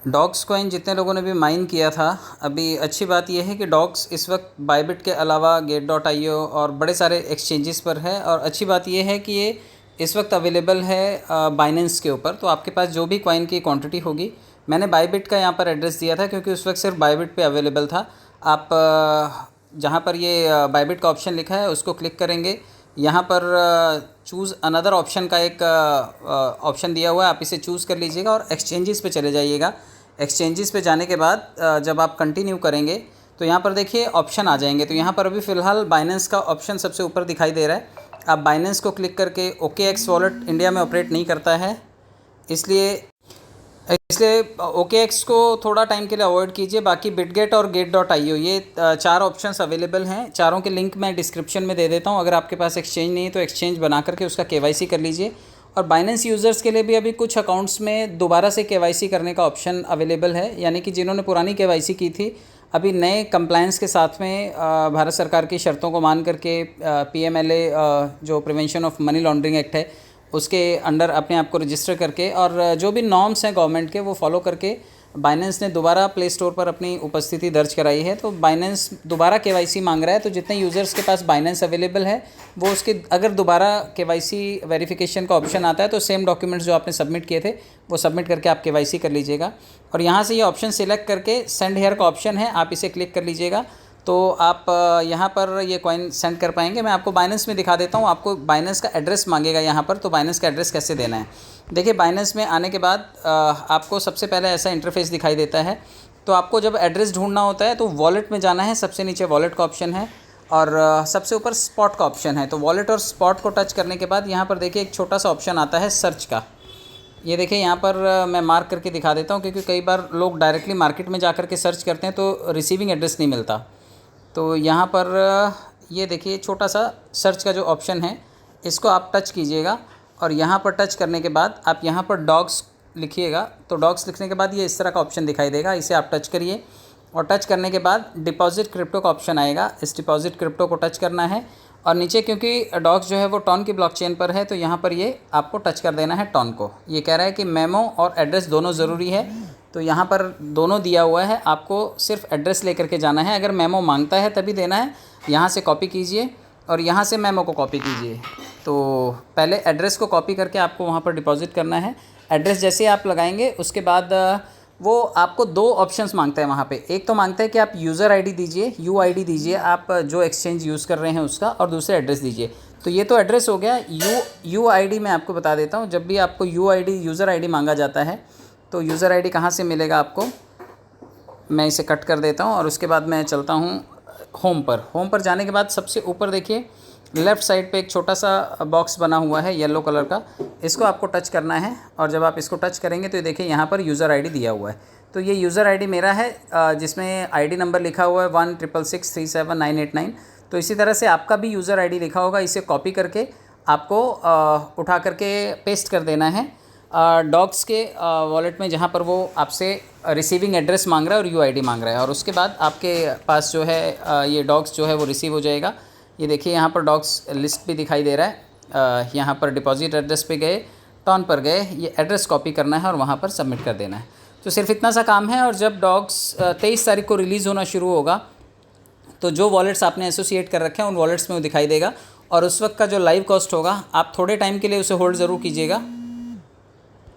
Dogs coin जितने लोगों ने भी माइन किया था, अभी अच्छी बात यह है कि डॉग्स इस वक्त बाइबिट के अलावा गेट.io और बड़े सारे एक्सचेंजेस पर है। और अच्छी बात यह है कि ये इस वक्त अवेलेबल है बाइनेंस के ऊपर। तो आपके पास जो भी कॉइन की क्वांटिटी होगी, मैंने बाइबिट का यहाँ पर एड्रेस दिया था क्योंकि उस वक्त सिर्फ बाइबिट पे अवेलेबल था। आप जहाँ पर ये बाइबिट का ऑप्शन लिखा है उसको क्लिक करेंगे। यहाँ पर चूज़ अनदर ऑप्शन का एक ऑप्शन दिया हुआ है, आप इसे चूज़ कर लीजिएगा और एक्सचेंजेस पे चले जाइएगा। एक्सचेंजेस पे जाने के बाद जब आप कंटिन्यू करेंगे तो यहाँ पर देखिए ऑप्शन आ जाएंगे। तो यहाँ पर अभी फ़िलहाल बाइनेंस का ऑप्शन सबसे ऊपर दिखाई दे रहा है। आप बाइनेंस को क्लिक करके OKX वॉलेट इंडिया में ऑपरेट नहीं करता है, इसलिए OKX को थोड़ा टाइम के लिए अवॉइड कीजिए। बाकी बिटगेट और गेट.io ये 4 ऑप्शंस अवेलेबल हैं। चारों के लिंक मैं डिस्क्रिप्शन में दे देता हूँ। अगर आपके पास एक्सचेंज नहीं है तो एक्सचेंज बना करके उसका KYC कर लीजिए। और बाइनेंस यूज़र्स के लिए भी अभी कुछ अकाउंट्स में दोबारा से KYC करने का ऑप्शन अवेलेबल है, यानी कि जिन्होंने पुरानी KYC की थी, अभी नए कंप्लायंस के साथ में भारत सरकार की शर्तों को मान करके PMLA जो prevention of money laundering act है उसके अंडर अपने आप को रजिस्टर करके और जो भी नॉर्म्स हैं गवर्नमेंट के वो फॉलो करके बाइनेंस ने दोबारा प्ले स्टोर पर अपनी उपस्थिति दर्ज कराई है। तो बाइनेंस दोबारा KYC मांग रहा है। तो जितने यूज़र्स के पास बाइनेंस अवेलेबल है वो उसके अगर दोबारा KYC वेरिफिकेशन का ऑप्शन आता है तो सेम डॉक्यूमेंट्स जो आपने सबमिट किए थे वो सबमिट करके आप KYC कर लीजिएगा। और यहाँ से ये ऑप्शन सिलेक्ट करके सेंड हेयर का ऑप्शन है, आप इसे क्लिक कर लीजिएगा तो आप यहाँ पर ये कॉइन सेंड कर पाएंगे। मैं आपको बाइनेंस में दिखा देता हूँ। आपको बाइनेंस का एड्रेस मांगेगा यहाँ पर, तो बाइनेंस का एड्रेस कैसे देना है। देखिए बाइनेंस में आने के बाद आपको सबसे पहले ऐसा इंटरफेस दिखाई देता है। तो आपको जब एड्रेस ढूंढना होता है तो वॉलेट में जाना है। सबसे नीचे वॉलेट का ऑप्शन है और सबसे ऊपर स्पॉट का ऑप्शन है। तो वॉलेट और स्पॉट को टच करने के बाद यहाँ पर देखिए एक छोटा सा ऑप्शन आता है सर्च का। ये देखिए यहाँ पर मैं मार्क करके दिखा देता हूँ क्योंकि कई बार लोग डायरेक्टली मार्केट में जा कर के सर्च करते हैं तो रिसीविंग एड्रेस नहीं मिलता। तो यहाँ पर ये देखिए छोटा सा सर्च का जो ऑप्शन है इसको आप टच कीजिएगा और यहाँ पर टच करने के बाद आप यहाँ पर डॉग्स लिखिएगा। तो डॉग्स लिखने के बाद ये इस तरह का ऑप्शन दिखाई देगा, इसे आप टच करिए और टच करने के बाद डिपॉजिट क्रिप्टो का ऑप्शन आएगा। इस डिपॉजिट क्रिप्टो को टच करना है और नीचे क्योंकि डॉग्स जो है वो टॉन की ब्लॉकचेन पर है तो यहाँ पर ये आपको टच कर देना है टॉन को। ये कह रहा है कि मेमो और एड्रेस दोनों ज़रूरी है, तो यहाँ पर दोनों दिया हुआ है, आपको सिर्फ एड्रेस लेकर के जाना है। अगर मेमो मांगता है तभी देना है। यहाँ से कॉपी कीजिए और यहाँ से मेमो को कॉपी कीजिए। तो पहले एड्रेस को कॉपी करके आपको वहाँ पर डिपॉजिट करना है। एड्रेस जैसे आप लगाएंगे उसके बाद वो आपको 2 ऑप्शंस मांगता है वहाँ पे। एक तो मांगता है कि आप यूज़र आईडी दीजिए, UID दीजिए आप जो एक्सचेंज यूज़ कर रहे हैं उसका, और दूसरा एड्रेस दीजिए। तो ये तो एड्रेस हो गया। UID मैं आपको बता देता हूँ। जब भी आपको यूज़र आईडी मांगा जाता है तो यूज़र आईडी कहाँ से मिलेगा आपको, मैं इसे कट कर देता हूँ और उसके बाद मैं चलता हूँ होम पर जाने के बाद सबसे ऊपर देखिए लेफ़्ट साइड पे एक छोटा सा बॉक्स बना हुआ है येलो कलर का, इसको आपको टच करना है। और जब आप इसको टच करेंगे तो ये देखिए यहाँ पर यूज़र आईडी दिया हुआ है। तो ये यूज़र आईडी मेरा है जिसमें आईडी नंबर लिखा हुआ है 166637989। तो इसी तरह से आपका भी यूज़र आईडी लिखा होगा, इसे कॉपी करके आपको उठा करके पेस्ट कर देना है डॉग्स के वॉलेट में, जहाँ पर वो आपसे रिसीविंग एड्रेस मांग रहा है और UID मांग रहा है। और उसके बाद आपके पास जो है ये डॉग्स जो है वो रिसीव हो जाएगा। ये देखिए यहाँ पर डॉग्स लिस्ट भी दिखाई दे रहा है। यहाँ पर डिपॉजिट एड्रेस पे गए, टॉन पर गए, ये एड्रेस कॉपी करना है और वहाँ पर सबमिट कर देना है। तो सिर्फ इतना सा काम है। और जब डॉग्स 23 तारीख को रिलीज़ होना शुरू होगा तो जो वॉलेट्स आपने एसोसिएट कर रखे हैं उन वॉलेट्स में वो दिखाई देगा। और उस वक्त का जो लाइव कॉस्ट होगा, आप थोड़े टाइम के लिए उसे होल्ड ज़रूर कीजिएगा।